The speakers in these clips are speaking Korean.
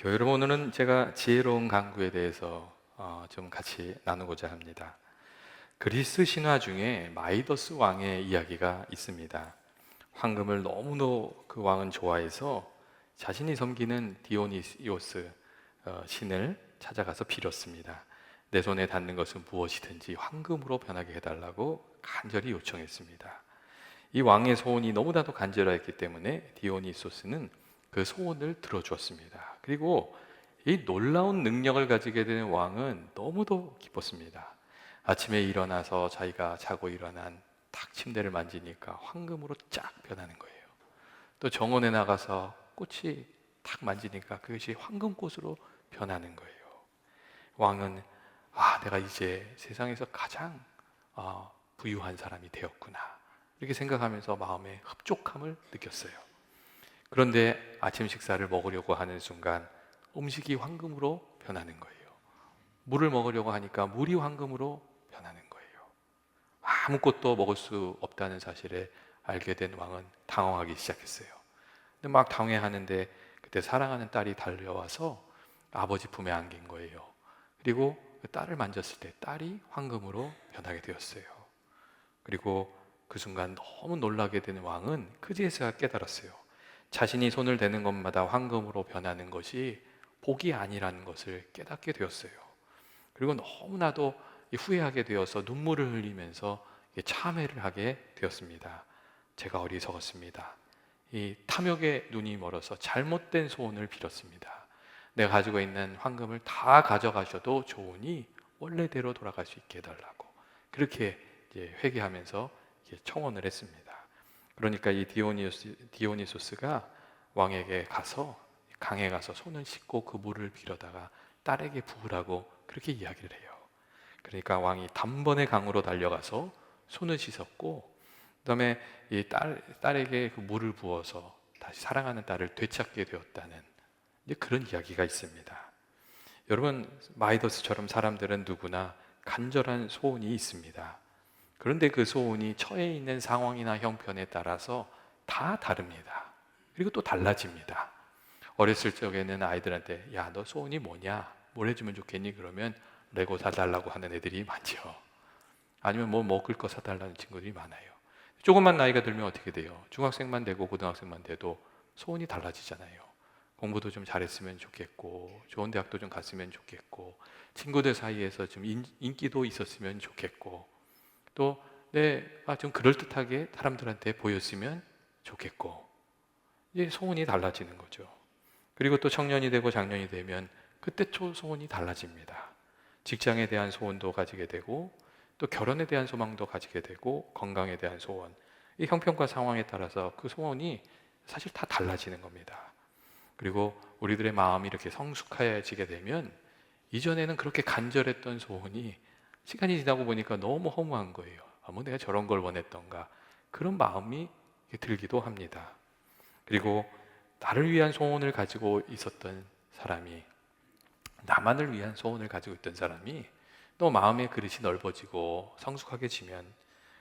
여러분, 오늘은 제가 지혜로운 강구에 대해서 좀 같이 나누고자 합니다. 그리스 신화 중에 마이더스 왕의 이야기가 있습니다. 황금을 너무도 그 왕은 좋아해서 자신이 섬기는 디오니시오스 신을 찾아가서 빌었습니다. 내 손에 닿는 것은 무엇이든지 황금으로 변하게 해달라고 간절히 요청했습니다. 이 왕의 소원이 너무나도 간절했기 때문에 디오니소스는 그 소원을 들어주었습니다. 그리고 이 놀라운 능력을 가지게 된 왕은 너무도 기뻤습니다. 아침에 일어나서 자기가 자고 일어난 탁 침대를 만지니까 황금으로 쫙 변하는 거예요. 또 정원에 나가서 꽃이 탁 만지니까 그것이 황금꽃으로 변하는 거예요. 왕은 내가 이제 세상에서 가장 부유한 사람이 되었구나, 이렇게 생각하면서 마음에 흡족함을 느꼈어요. 그런데 아침 식사를 먹으려고 하는 순간 음식이 황금으로 변하는 거예요. 물을 먹으려고 하니까 물이 황금으로 변하는 거예요. 아무것도 먹을 수 없다는 사실에 알게 된 왕은 당황하기 시작했어요. 근데 막 당황하는데 그때 사랑하는 딸이 달려와서 아버지 품에 안긴 거예요. 그리고 그 딸을 만졌을 때 딸이 황금으로 변하게 되었어요. 그리고 그 순간 너무 놀라게 된 왕은 그제서야 깨달았어요. 자신이 손을 대는 것마다 황금으로 변하는 것이 복이 아니라는 것을 깨닫게 되었어요. 그리고 너무나도 후회하게 되어서 눈물을 흘리면서 참회를 하게 되었습니다. 제가 어리석었습니다. 이 탐욕의 눈이 멀어서 잘못된 소원을 빌었습니다. 내가 가지고 있는 황금을 다 가져가셔도 좋으니 원래대로 돌아갈 수 있게 해달라고, 그렇게 회개하면서 청원을 했습니다. 그러니까 이 디오니소스가 왕에게 가서 강에 가서 손을 씻고 그 물을 빌어다가 딸에게 부으라고 그렇게 이야기를 해요. 그러니까 왕이 단번에 강으로 달려가서 손을 씻었고, 그다음에 이 딸에게 그 물을 부어서 다시 사랑하는 딸을 되찾게 되었다는 그런 이야기가 있습니다. 여러분, 마이더스처럼 사람들은 누구나 간절한 소원이 있습니다. 그런데 그 소원이 처해 있는 상황이나 형편에 따라서 다 다릅니다. 그리고 또 달라집니다. 어렸을 적에는 아이들한테 야, 너 소원이 뭐냐? 뭘 해주면 좋겠니? 그러면 레고 사달라고 하는 애들이 많죠. 아니면 뭐 먹을 거 사달라는 친구들이 많아요. 조금만 나이가 들면 어떻게 돼요? 중학생만 되고 고등학생만 돼도 소원이 달라지잖아요. 공부도 좀 잘했으면 좋겠고, 좋은 대학도 좀 갔으면 좋겠고, 친구들 사이에서 좀 인기도 있었으면 좋겠고, 또 내가 좀 그럴듯하게 사람들한테 보였으면 좋겠고, 이제 소원이 달라지는 거죠. 그리고 또 청년이 되고 장년이 되면 그때 또 소원이 달라집니다. 직장에 대한 소원도 가지게 되고, 또 결혼에 대한 소망도 가지게 되고, 건강에 대한 소원, 이 형편과 상황에 따라서 그 소원이 사실 다 달라지는 겁니다. 그리고 우리들의 마음이 이렇게 성숙해지게 되면 이전에는 그렇게 간절했던 소원이 시간이 지나고 보니까 너무 허무한 거예요. 뭐 내가 저런 걸 원했던가, 그런 마음이 들기도 합니다. 그리고 나를 위한 소원을 가지고 있었던 사람이, 나만을 위한 소원을 가지고 있던 사람이 또 마음의 그릇이 넓어지고 성숙하게지면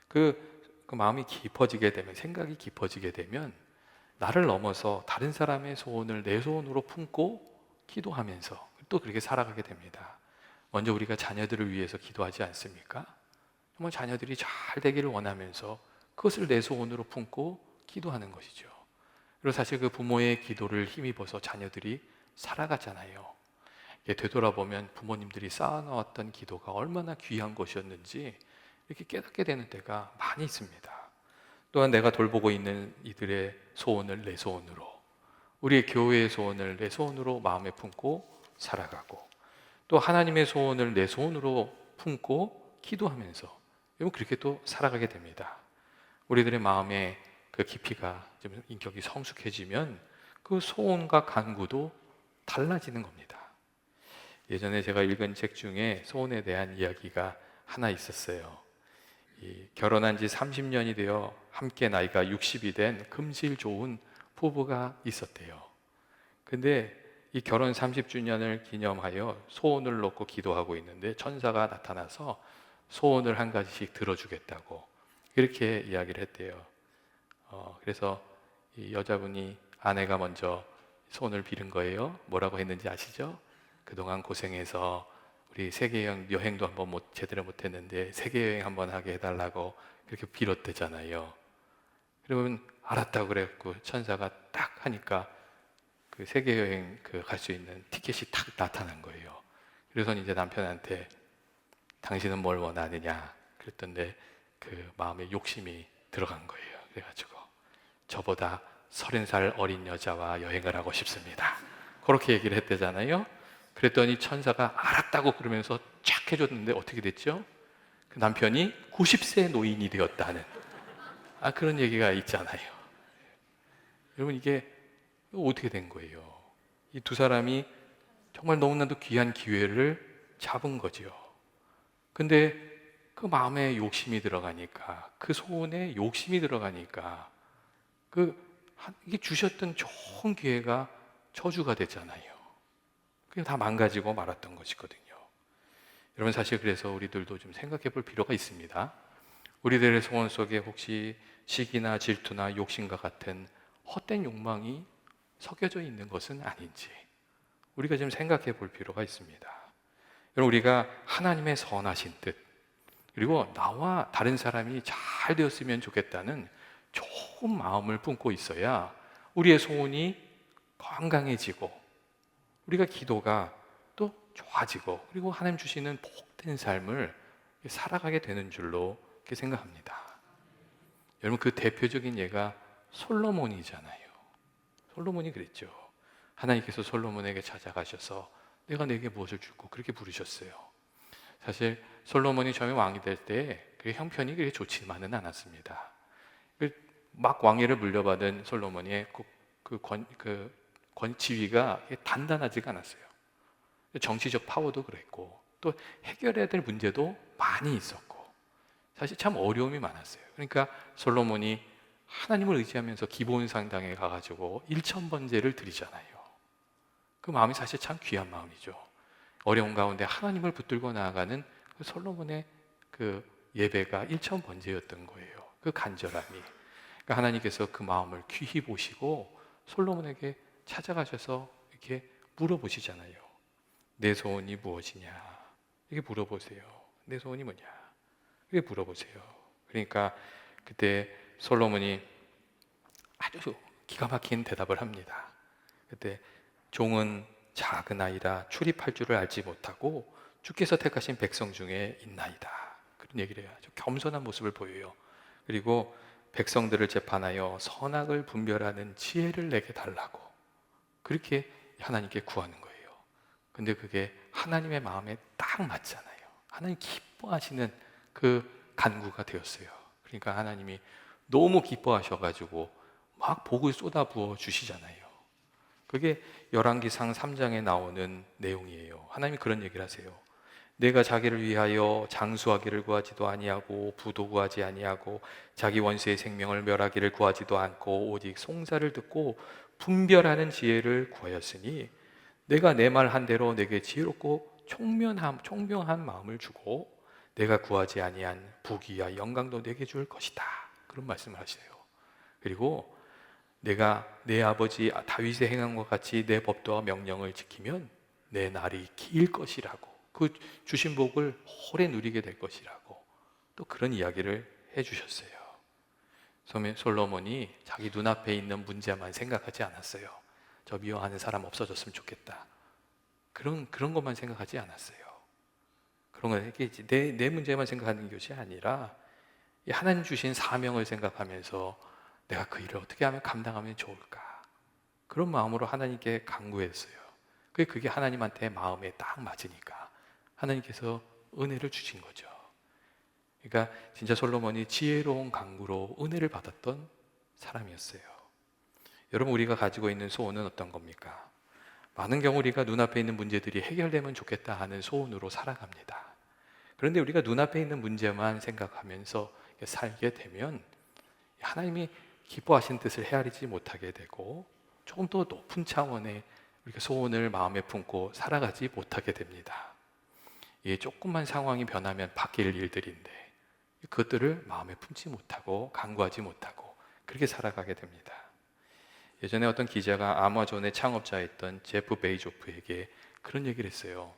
그 마음이 깊어지게 되면, 생각이 깊어지게 되면 나를 넘어서 다른 사람의 소원을 내 소원으로 품고 기도하면서 또 그렇게 살아가게 됩니다. 먼저 우리가 자녀들을 위해서 기도하지 않습니까? 정말 자녀들이 잘 되기를 원하면서 그것을 내 소원으로 품고 기도하는 것이죠. 그리고 사실 그 부모의 기도를 힘입어서 자녀들이 살아가잖아요. 되돌아보면 부모님들이 쌓아놓았던 기도가 얼마나 귀한 것이었는지 이렇게 깨닫게 되는 때가 많이 있습니다. 또한 내가 돌보고 있는 이들의 소원을 내 소원으로, 우리의 교회의 소원을 내 소원으로 마음에 품고 살아가고, 또 하나님의 소원을 내 소원으로 품고 기도하면서 그렇게 또 살아가게 됩니다. 우리들의 마음의 그 깊이가 좀 인격이 성숙해지면 그 소원과 간구도 달라지는 겁니다. 예전에 제가 읽은 책 중에 소원에 대한 이야기가 하나 있었어요. 결혼한 지 30년이 되어 함께 나이가 60이 된 금실 좋은 부부가 있었대요. 근데 이 결혼 30주년을 기념하여 소원을 놓고 기도하고 있는데 천사가 나타나서 소원을 한 가지씩 들어주겠다고 이렇게 이야기를 했대요. 그래서 이 여자분이, 아내가 먼저 소원을 빌은 거예요. 뭐라고 했는지 아시죠? 그동안 고생해서 우리 세계 여행도 한번 제대로 못했는데 세계 여행 한번 하게 해달라고 그렇게 빌었대잖아요. 그러면 알았다고 그랬고 천사가 딱 하니까 그 세계 여행 갈 수 있는 티켓이 딱 나타난 거예요. 그래서 이제 남편한테 당신은 뭘 원하느냐 그랬던데 그 마음에 욕심이 들어간 거예요. 그래가지고 저보다 30살 어린 여자와 여행을 하고 싶습니다. 그렇게 얘기를 했대잖아요. 그랬더니 천사가 알았다고 그러면서 쫙 해줬는데 어떻게 됐죠? 그 남편이 90세 노인이 되었다는 그런 얘기가 있잖아요. 여러분 이게 어떻게 된 거예요? 이 두 사람이 정말 너무나도 귀한 기회를 잡은 거죠. 근데 그 마음에 욕심이 들어가니까 그 소원에 욕심이 들어가니까 이게 주셨던 좋은 기회가 저주가 됐잖아요. 그게 다 망가지고 말았던 것이거든요. 여러분 사실 그래서 우리들도 좀 생각해 볼 필요가 있습니다. 우리들의 소원 속에 혹시 시기나 질투나 욕심과 같은 헛된 욕망이 섞여져 있는 것은 아닌지 우리가 좀 생각해 볼 필요가 있습니다. 여러분 우리가 하나님의 선하신 뜻 그리고 나와 다른 사람이 잘 되었으면 좋겠다는 좋은 마음을 품고 있어야 우리의 소원이 건강해지고 우리가 기도가 또 좋아지고 그리고 하나님 주시는 복된 삶을 살아가게 되는 줄로 이렇게 생각합니다. 여러분 그 대표적인 예가 솔로몬이잖아요. 솔로몬이 그랬죠. 하나님께서 솔로몬에게 찾아가셔서 내가 내게 무엇을 줄고 그렇게 부르셨어요. 사실 솔로몬이 처음에 왕이 될 때 그 형편이 그렇게 좋지만은 않았습니다. 막 왕위를 물려받은 솔로몬의 지위가 단단하지가 않았어요. 정치적 파워도 그랬고 또 해결해야 될 문제도 많이 있었고 사실 참 어려움이 많았어요. 그러니까 솔로몬이 하나님을 의지하면서 기본 상당에 가가지고 1,000번제를 드리잖아요. 그 마음이 사실 참 귀한 마음이죠. 어려운 가운데 하나님을 붙들고 나아가는 그 솔로몬의 그 예배가 1,000번제였던 거예요. 그 간절함이. 그러니까 하나님께서 그 마음을 귀히 보시고 솔로몬에게 찾아가셔서 이렇게 물어보시잖아요. 내 소원이 무엇이냐? 이렇게 물어보세요. 내 소원이 뭐냐? 이렇게 물어보세요. 그러니까 그때 솔로몬이 아주 기가 막힌 대답을 합니다. 그때 종은 작은 아이라 출입할 줄을 알지 못하고 주께서 택하신 백성 중에 있나이다. 그런 얘기를 해요. 아주 겸손한 모습을 보여요. 그리고 백성들을 재판하여 선악을 분별하는 지혜를 내게 달라고 그렇게 하나님께 구하는 거예요. 근데 그게 하나님의 마음에 딱 맞잖아요. 하나님 기뻐하시는 그 간구가 되었어요. 그러니까 하나님이 너무 기뻐하셔가지고 막 복을 쏟아부어 주시잖아요. 그게 열왕기상 3장에 나오는 내용이에요. 하나님이 그런 얘기를 하세요. 내가 자기를 위하여 장수하기를 구하지도 아니하고 부도 구하지 아니하고 자기 원수의 생명을 멸하기를 구하지도 않고 오직 송사를 듣고 분별하는 지혜를 구하였으니 내가 내 말 한 대로 내게 지혜롭고 총명한 마음을 주고 내가 구하지 아니한 부귀와 영광도 내게 줄 것이다. 그런 말씀을 하세요. 그리고 내가 내 아버지 다윗의 행한 것 같이 내 법도와 명령을 지키면 내 날이 길 것이라고 그 주신 복을 오래 누리게 될 것이라고 또 그런 이야기를 해주셨어요. 솔로몬이 자기 눈앞에 있는 문제만 생각하지 않았어요. 저 미워하는 사람 없어졌으면 좋겠다. 그런 것만 생각하지 않았어요. 그런 거 내 문제만 생각하는 것이 아니라 하나님 주신 사명을 생각하면서 내가 그 일을 어떻게 하면 감당하면 좋을까? 그런 마음으로 하나님께 간구했어요. 그게 하나님한테 마음에 딱 맞으니까 하나님께서 은혜를 주신 거죠. 그러니까 진짜 솔로몬이 지혜로운 간구로 은혜를 받았던 사람이었어요. 여러분 우리가 가지고 있는 소원은 어떤 겁니까? 많은 경우 우리가 눈앞에 있는 문제들이 해결되면 좋겠다 하는 소원으로 살아갑니다. 그런데 우리가 눈앞에 있는 문제만 생각하면서 살게 되면 하나님이 기뻐하신 뜻을 헤아리지 못하게 되고 조금 더 높은 차원의 우리가 소원을 마음에 품고 살아가지 못하게 됩니다. 조금만 상황이 변하면 바뀔 일들인데 그것들을 마음에 품지 못하고 간구하지 못하고 그렇게 살아가게 됩니다. 예전에 어떤 기자가 아마존의 창업자였던 제프 베이조프에게 그런 얘기를 했어요.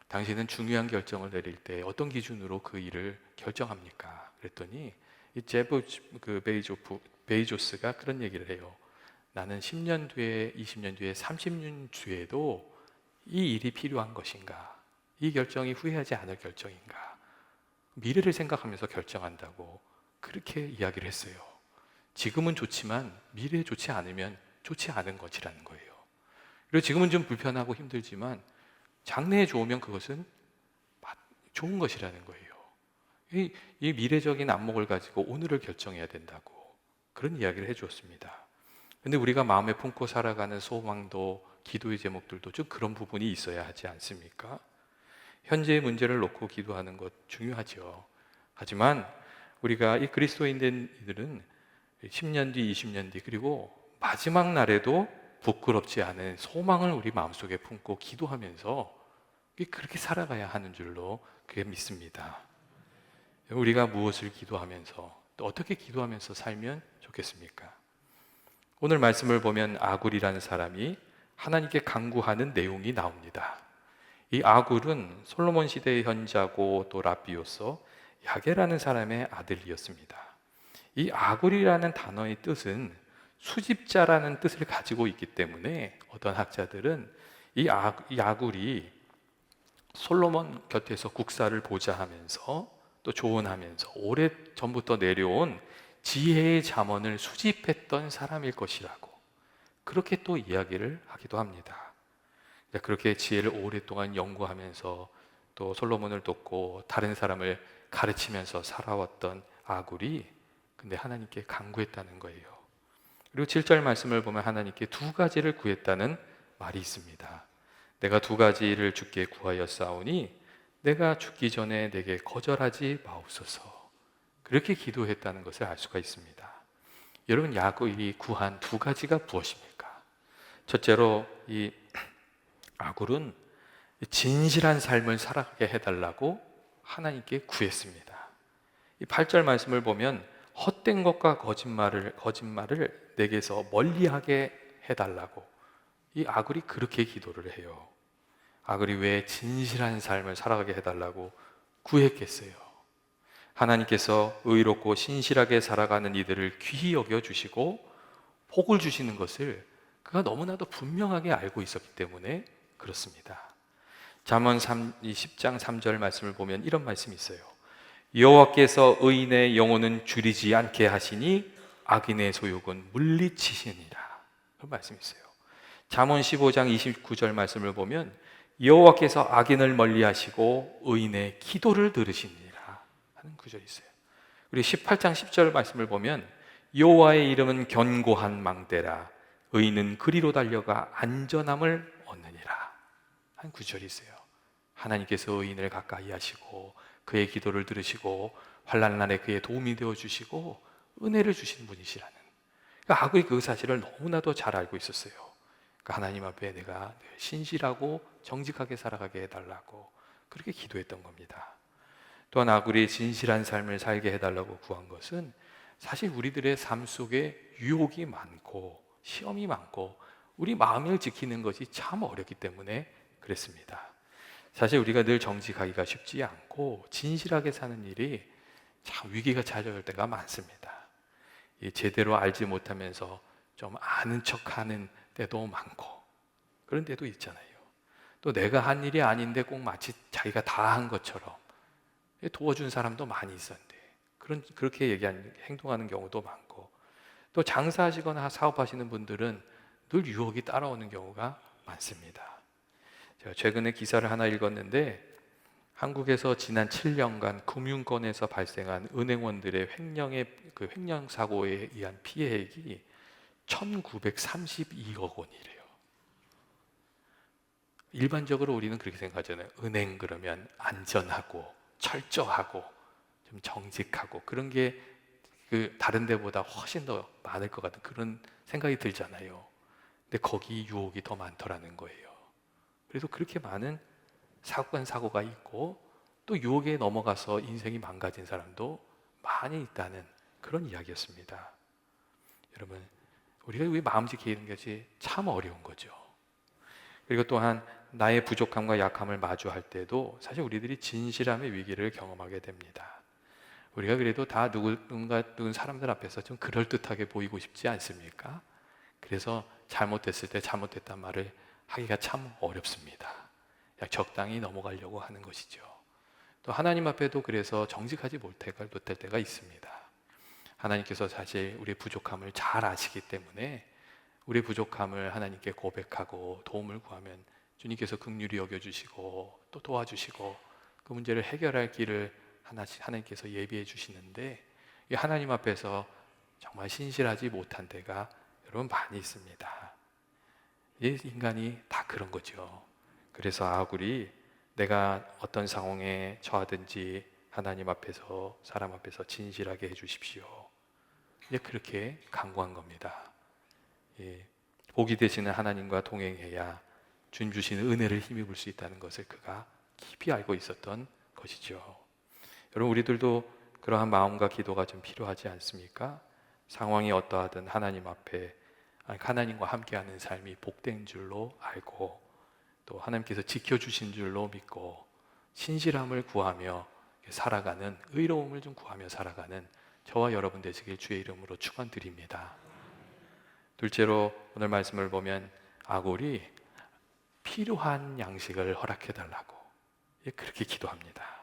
당신은 중요한 결정을 내릴 때 어떤 기준으로 그 일을 결정합니까? 그랬더니 이 제프 베이조스가 그런 얘기를 해요. 나는 10년 뒤에, 20년 뒤에, 30년 뒤에도 이 일이 필요한 것인가? 이 결정이 후회하지 않을 결정인가? 미래를 생각하면서 결정한다고 그렇게 이야기를 했어요. 지금은 좋지만 미래에 좋지 않으면 좋지 않은 것이라는 거예요. 그리고 지금은 좀 불편하고 힘들지만 장래에 좋으면 그것은 좋은 것이라는 거예요. 이 미래적인 안목을 가지고 오늘을 결정해야 된다고 그런 이야기를 해주었습니다. 근데 우리가 마음에 품고 살아가는 소망도 기도의 제목들도 좀 그런 부분이 있어야 하지 않습니까? 현재의 문제를 놓고 기도하는 것 중요하죠. 하지만 우리가 이 그리스도인들은 10년 뒤, 20년 뒤, 그리고 마지막 날에도 부끄럽지 않은 소망을 우리 마음속에 품고 기도하면서 그렇게 살아가야 하는 줄로 그게 믿습니다. 우리가 무엇을 기도하면서 또 어떻게 기도하면서 살면 좋겠습니까? 오늘 말씀을 보면 아굴이라는 사람이 하나님께 간구하는 내용이 나옵니다. 이 아굴은 솔로몬 시대의 현자고 또 랍비로서 야게라는 사람의 아들이었습니다. 이 아굴이라는 단어의 뜻은 수집자라는 뜻을 가지고 있기 때문에 어떤 학자들은 이 아굴이 솔로몬 곁에서 국사를 보자 하면서 또 조언하면서 오래전부터 내려온 지혜의 잠언을 수집했던 사람일 것이라고 그렇게 또 이야기를 하기도 합니다. 그렇게 지혜를 오랫동안 연구하면서 또 솔로몬을 돕고 다른 사람을 가르치면서 살아왔던 아굴이 근데 하나님께 간구했다는 거예요. 그리고 7절 말씀을 보면 하나님께 두 가지를 구했다는 말이 있습니다. 내가 두 가지를 주께 구하였사오니 내가 죽기 전에 내게 거절하지 마옵소서. 그렇게 기도했다는 것을 알 수가 있습니다. 여러분, 야곱이 구한 두 가지가 무엇입니까? 첫째로 이 아굴은 진실한 삶을 살아가게 해달라고 하나님께 구했습니다. 이 8절 말씀을 보면 헛된 것과 거짓말을 내게서 멀리하게 해달라고 이 아굴이 그렇게 기도를 해요. 아굴이 왜 진실한 삶을 살아가게 해달라고 구했겠어요? 하나님께서 의롭고 신실하게 살아가는 이들을 귀히 여겨주시고 복을 주시는 것을 그가 너무나도 분명하게 알고 있었기 때문에 그렇습니다. 잠언 10장 3절 말씀을 보면 이런 말씀이 있어요. 여호와께서 의인의 영혼은 줄이지 않게 하시니 악인의 소욕은 물리치시니라. 그런 말씀이 있어요. 잠언 15장 29절 말씀을 보면 여호와께서 악인을 멀리하시고 의인의 기도를 들으시니라 하는 구절이 있어요. 그리고 18장 10절 말씀을 보면 여호와의 이름은 견고한 망대라 의인은 그리로 달려가 안전함을 얻느니라 하는 구절이 있어요. 하나님께서 의인을 가까이 하시고 그의 기도를 들으시고 환난 날에 그의 도움이 되어 주시고 은혜를 주시는 분이시라는, 그러니까 아굴이 그 사실을 너무나도 잘 알고 있었어요. 그러니까 하나님 앞에 내가 신실하고 정직하게 살아가게 해달라고 그렇게 기도했던 겁니다. 또한 아굴이 진실한 삶을 살게 해달라고 구한 것은 사실 우리들의 삶 속에 유혹이 많고 시험이 많고 우리 마음을 지키는 것이 참 어렵기 때문에 그랬습니다. 사실 우리가 늘 정직하기가 쉽지 않고 진실하게 사는 일이 참 위기가 찾아올 때가 많습니다. 제대로 알지 못하면서 좀 아는 척하는 때도 많고 그런 때도 있잖아요. 또 내가 한 일이 아닌데 꼭 마치 자기가 다 한 것처럼 도와준 사람도 많이 있었는데 그렇게 행동하는 경우도 많고, 또 장사하시거나 사업하시는 분들은 늘 유혹이 따라오는 경우가 많습니다. 제가 최근에 기사를 하나 읽었는데 한국에서 지난 7년간 금융권에서 발생한 은행원들의 횡령 사고에 의한 피해액이 1932억 원이래요. 일반적으로 우리는 그렇게 생각하잖아요. 은행 그러면 안전하고 철저하고 좀 정직하고 그런 게 다른 데보다 훨씬 더 많을 것 같은 그런 생각이 들잖아요. 근데 거기 유혹이 더 많더라는 거예요. 그래서 그렇게 많은 사고가 있고 또 유혹에 넘어가서 인생이 망가진 사람도 많이 있다는 그런 이야기였습니다. 여러분, 우리가 왜 마음 지키는 것이 참 어려운 거죠. 그리고 또한 나의 부족함과 약함을 마주할 때도 사실 우리들이 진실함의 위기를 경험하게 됩니다. 우리가 그래도 다 누군 사람들 앞에서 좀 그럴듯하게 보이고 싶지 않습니까? 그래서 잘못됐을 때 잘못됐단 말을 하기가 참 어렵습니다. 그냥 적당히 넘어가려고 하는 것이죠. 또 하나님 앞에도 그래서 정직하지 못할 때가 있습니다. 하나님께서 사실 우리의 부족함을 잘 아시기 때문에 우리의 부족함을 하나님께 고백하고 도움을 구하면 주님께서 긍휼히 여겨주시고 또 도와주시고 그 문제를 해결할 길을 하나님께서 예비해 주시는데, 이 하나님 앞에서 정말 신실하지 못한 때가 여러분 많이 있습니다. 이 인간이 다 그런 거죠. 그래서 아굴이 내가 어떤 상황에 처하든지 하나님 앞에서 사람 앞에서 진실하게 해주십시오, 이제 그렇게 간구한 겁니다. 예, 복이 되시는 하나님과 동행해야 주님 주시는 은혜를 힘입을 수 있다는 것을 그가 깊이 알고 있었던 것이죠. 여러분, 우리들도 그러한 마음과 기도가 좀 필요하지 않습니까? 상황이 어떠하든 하나님 앞에 하나님과 함께하는 삶이 복된 줄로 알고 또 하나님께서 지켜주신 줄로 믿고 신실함을 구하며 살아가는, 의로움을 좀 구하며 살아가는 저와 여러분 되시길 주의 이름으로 축원드립니다. 둘째로 오늘 말씀을 보면 아굴이 필요한 양식을 허락해 달라고 그렇게 기도합니다.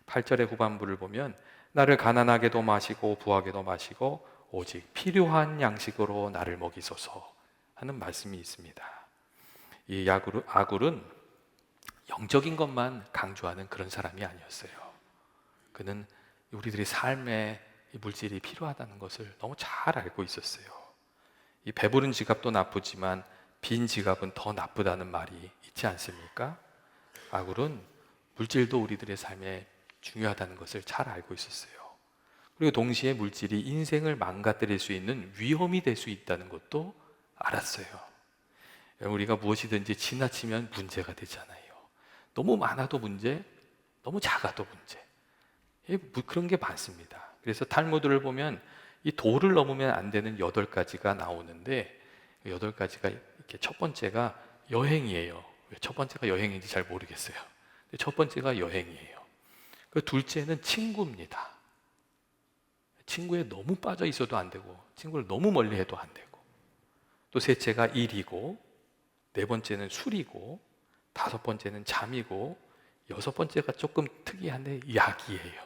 8절의 후반부를 보면 나를 가난하게도 마시고 부하게도 마시고 오직 필요한 양식으로 나를 먹이소서 하는 말씀이 있습니다. 이 아굴은 영적인 것만 강조하는 그런 사람이 아니었어요. 그는 우리들의 삶에 물질이 필요하다는 것을 너무 잘 알고 있었어요. 이 배부른 지갑도 나쁘지만 빈 지갑은 더 나쁘다는 말이 있지 않습니까? 아굴은 물질도 우리들의 삶에 중요하다는 것을 잘 알고 있었어요. 그리고 동시에 물질이 인생을 망가뜨릴 수 있는 위험이 될 수 있다는 것도 알았어요. 우리가 무엇이든지 지나치면 문제가 되잖아요. 너무 많아도 문제, 너무 작아도 문제. 그런 게 많습니다. 그래서 탈무드를 보면 이 도를 넘으면 안 되는 8가지가 나오는데, 8가지가 이렇게 첫 번째가 여행이에요. 왜 첫 번째가 여행인지 잘 모르겠어요. 첫 번째가 여행이에요. 그 둘째는 친구입니다. 친구에 너무 빠져 있어도 안 되고 친구를 너무 멀리 해도 안 되고, 또 셋째가 일이고, 네 번째는 술이고, 다섯 번째는 잠이고, 여섯 번째가 조금 특이한데 약이에요.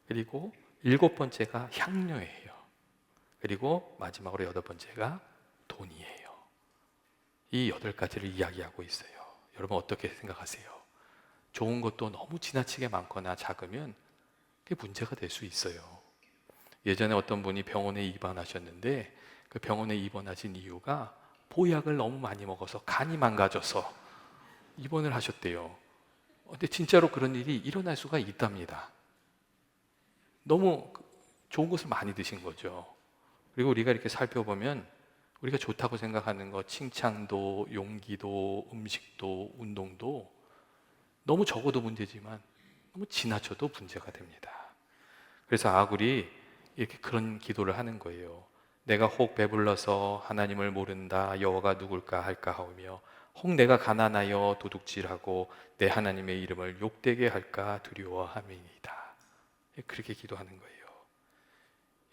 그리고 일곱 번째가 향료예요. 그리고 마지막으로 여덟 번째가 돈이에요. 이 8가지를 이야기하고 있어요. 여러분 어떻게 생각하세요? 좋은 것도 너무 지나치게 많거나 작으면 그게 문제가 될 수 있어요. 예전에 어떤 분이 병원에 입원하셨는데 그 병원에 입원하신 이유가 보약을 너무 많이 먹어서 간이 망가져서 입원을 하셨대요. 근데 진짜로 그런 일이 일어날 수가 있답니다. 너무 좋은 것을 많이 드신 거죠. 그리고 우리가 이렇게 살펴보면 우리가 좋다고 생각하는 것, 칭찬도, 용기도, 음식도, 운동도 너무 적어도 문제지만 너무 지나쳐도 문제가 됩니다. 그래서 아굴이 이렇게 그런 기도를 하는 거예요. 내가 혹 배불러서 하나님을 모른다, 여호와가 누굴까 할까 하오며, 혹 내가 가난하여 도둑질하고 내 하나님의 이름을 욕되게 할까 두려워함이니이다. 그렇게 기도하는 거예요.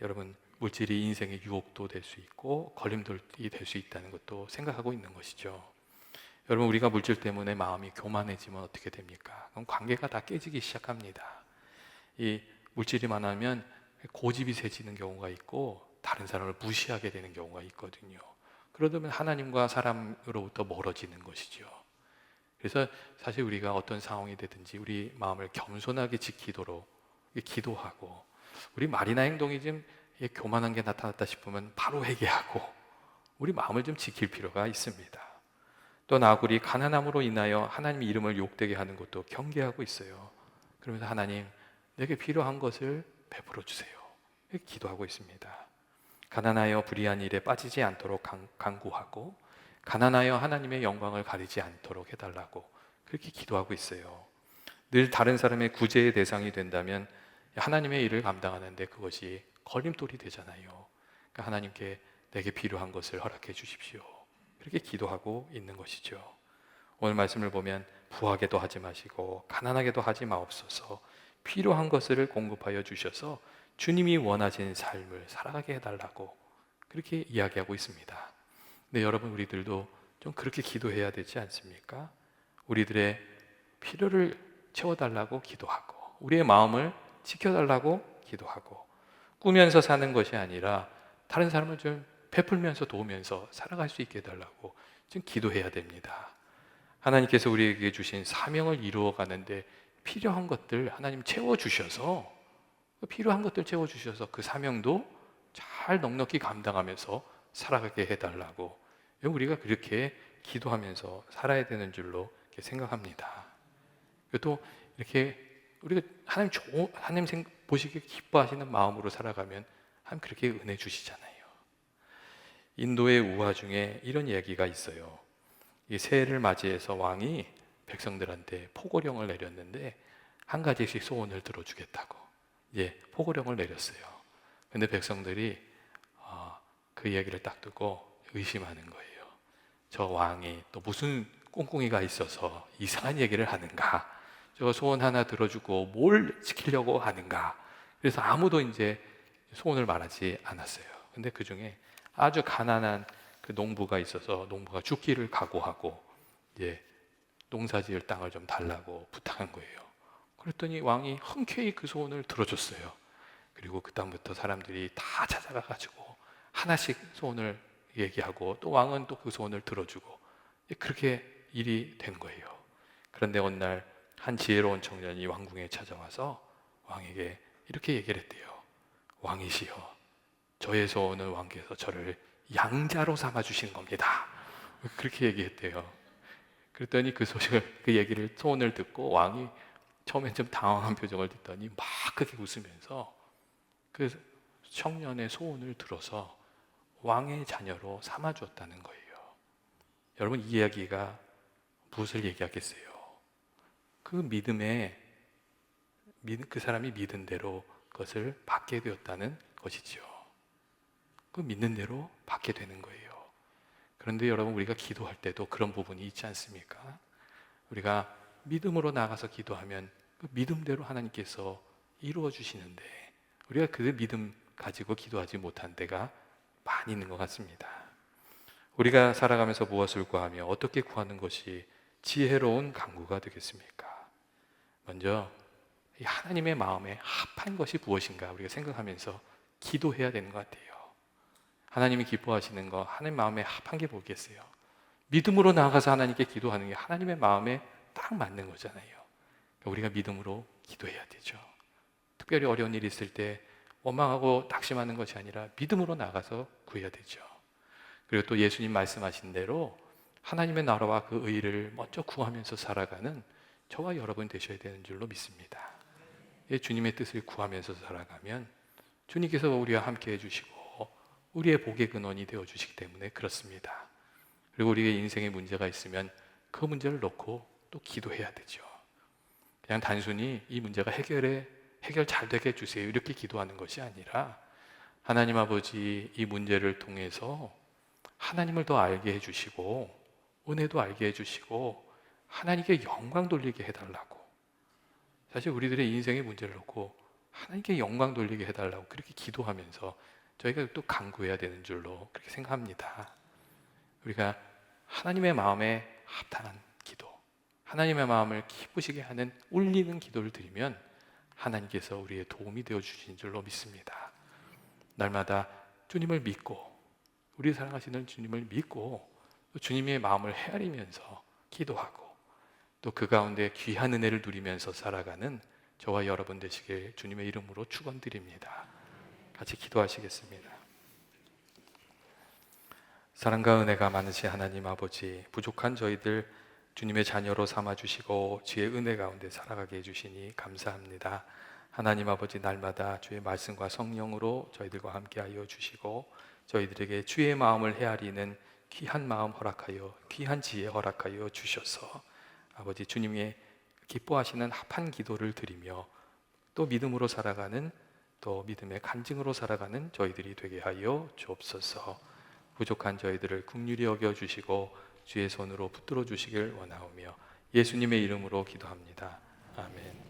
여러분, 물질이 인생의 유혹도 될 수 있고 걸림돌이 될 수 있다는 것도 생각하고 있는 것이죠. 여러분, 우리가 물질 때문에 마음이 교만해지면 어떻게 됩니까? 그럼 관계가 다 깨지기 시작합니다. 이 물질이 많으면 고집이 세지는 경우가 있고 다른 사람을 무시하게 되는 경우가 있거든요. 그러다 보면 하나님과 사람으로부터 멀어지는 것이죠. 그래서 사실 우리가 어떤 상황이 되든지 우리 마음을 겸손하게 지키도록 기도하고, 우리 말이나 행동이 좀 교만한 게 나타났다 싶으면 바로 회개하고 우리 마음을 좀 지킬 필요가 있습니다. 또 나굴이 가난함으로 인하여 하나님의 이름을 욕되게 하는 것도 경계하고 있어요. 그러면서 하나님, 내게 필요한 것을 베풀어 주세요, 이렇게 기도하고 있습니다. 가난하여 불의한 일에 빠지지 않도록 간구하고, 가난하여 하나님의 영광을 가리지 않도록 해달라고 그렇게 기도하고 있어요. 늘 다른 사람의 구제의 대상이 된다면 하나님의 일을 감당하는데 그것이 걸림돌이 되잖아요. 그러니까 하나님께 내게 필요한 것을 허락해 주십시오. 그렇게 기도하고 있는 것이죠. 오늘 말씀을 보면 부하게도 하지 마시고 가난하게도 하지 마옵소서. 필요한 것을 공급하여 주셔서 주님이 원하시는 삶을 살아가게 해달라고 그렇게 이야기하고 있습니다. 근데 여러분, 우리들도 좀 그렇게 기도해야 되지 않습니까? 우리들의 필요를 채워달라고 기도하고 우리의 마음을 지켜달라고 기도하고 꾸면서 사는 것이 아니라 다른 사람을 좀 베풀면서 도우면서 살아갈 수 있게 해달라고 좀 기도해야 됩니다. 하나님께서 우리에게 주신 사명을 이루어 가는데 필요한 것들 하나님 채워주셔서 필요한 것들 채워주셔서 그 사명도 잘 넉넉히 감당하면서 살아가게 해달라고 우리가 그렇게 기도하면서 살아야 되는 줄로 이렇게 생각합니다. 또 이렇게 우리가 하나님 보시기에 기뻐하시는 마음으로 살아가면 하나님 그렇게 은혜 주시잖아요. 인도의 우화 중에 이런 이야기가 있어요. 이 새해를 맞이해서 왕이 백성들한테 포고령을 내렸는데 한 가지씩 소원을 들어주겠다고 포고령을 내렸어요. 근데 백성들이 그 이야기를 딱 듣고 의심하는 거예요. 저 왕이 또 무슨 꿍꿍이가 있어서 이상한 얘기를 하는가? 저 소원 하나 들어주고 뭘 지키려고 하는가? 그래서 아무도 이제 소원을 말하지 않았어요. 근데 그 중에 아주 가난한 그 농부가 있어서 농부가 죽기를 각오하고 농사지을 땅을 좀 달라고 부탁한 거예요. 그랬더니 왕이 흔쾌히 그 소원을 들어줬어요. 그리고 그 다음부터 사람들이 다 찾아가 가지고 하나씩 소원을 얘기하고 또 왕은 또 그 소원을 들어주고 그렇게 일이 된 거예요. 그런데 어느 날 한 지혜로운 청년이 왕궁에 찾아와서 왕에게 이렇게 얘기를 했대요. 왕이시여, 저의 소원은 왕께서 저를 양자로 삼아 주신 겁니다. 그렇게 얘기했대요. 그랬더니 그 소원을 듣고 왕이 처음엔 좀 당황한 표정을 짓더니 막 크게 웃으면서 그 청년의 소원을 들어서 왕의 자녀로 삼아 주었다는 거예요. 여러분, 이 이야기가 무엇을 얘기하겠어요? 그 사람이 믿은 대로 그것을 받게 되었다는 것이죠. 그 믿는 대로 받게 되는 거예요. 그런데 여러분, 우리가 기도할 때도 그런 부분이 있지 않습니까? 우리가 믿음으로 나가서 기도하면 그 믿음대로 하나님께서 이루어 주시는데 우리가 그 믿음 가지고 기도하지 못한 때가 많이 있는 것 같습니다. 우리가 살아가면서 무엇을 구하며 어떻게 구하는 것이 지혜로운 간구가 되겠습니까? 먼저 이 하나님의 마음에 합한 것이 무엇인가 우리가 생각하면서 기도해야 되는 것 같아요. 하나님이 기뻐하시는 거, 하나님 마음에 합한 게 뭐겠어요? 믿음으로 나아가서 하나님께 기도하는 게 하나님의 마음에 딱 맞는 거잖아요. 그러니까 우리가 믿음으로 기도해야 되죠. 특별히 어려운 일이 있을 때 원망하고 낙심하는 것이 아니라 믿음으로 나가서 구해야 되죠. 그리고 또 예수님 말씀하신 대로 하나님의 나라와 그 의를 먼저 구하면서 살아가는 저와 여러분 되셔야 되는 줄로 믿습니다. 주님의 뜻을 구하면서 살아가면 주님께서 우리와 함께 해주시고 우리의 복의 근원이 되어주시기 때문에 그렇습니다. 그리고 우리의 인생에 문제가 있으면 그 문제를 놓고 또 기도해야 되죠. 그냥 단순히 이 문제가 해결 잘 되게 해주세요 이렇게 기도하는 것이 아니라 하나님 아버지, 이 문제를 통해서 하나님을 더 알게 해주시고 은혜도 알게 해주시고 하나님께 영광 돌리게 해달라고, 사실 우리들의 인생의 문제를 놓고 하나님께 영광 돌리게 해달라고 그렇게 기도하면서 저희가 또 간구해야 되는 줄로 그렇게 생각합니다. 우리가 하나님의 마음에 합당한 기도, 하나님의 마음을 기쁘시게 하는 울리는 기도를 드리면 하나님께서 우리의 도움이 되어 주신 줄로 믿습니다. 날마다 주님을 믿고 우리 사랑하시는 주님을 믿고 주님의 마음을 헤아리면서 기도하고 또 그 가운데 귀한 은혜를 누리면서 살아가는 저와 여러분 되시길 주님의 이름으로 축원드립니다. 같이 기도하시겠습니다. 사랑과 은혜가 많으신 하나님 아버지, 부족한 저희들 주님의 자녀로 삼아주시고 주의 은혜 가운데 살아가게 해주시니 감사합니다. 하나님 아버지, 날마다 주의 말씀과 성령으로 저희들과 함께하여 주시고 저희들에게 주의 마음을 헤아리는 귀한 마음 허락하여 귀한 지혜 허락하여 주셔서 아버지 주님의 기뻐하시는 합한 기도를 드리며 또 믿음으로 살아가는, 또 믿음의 간증으로 살아가는 저희들이 되게 하여 주옵소서. 부족한 저희들을 긍휼히 여겨 주시고 주의 손으로 붙들어 주시길 원하오며 예수님의 이름으로 기도합니다. 아멘.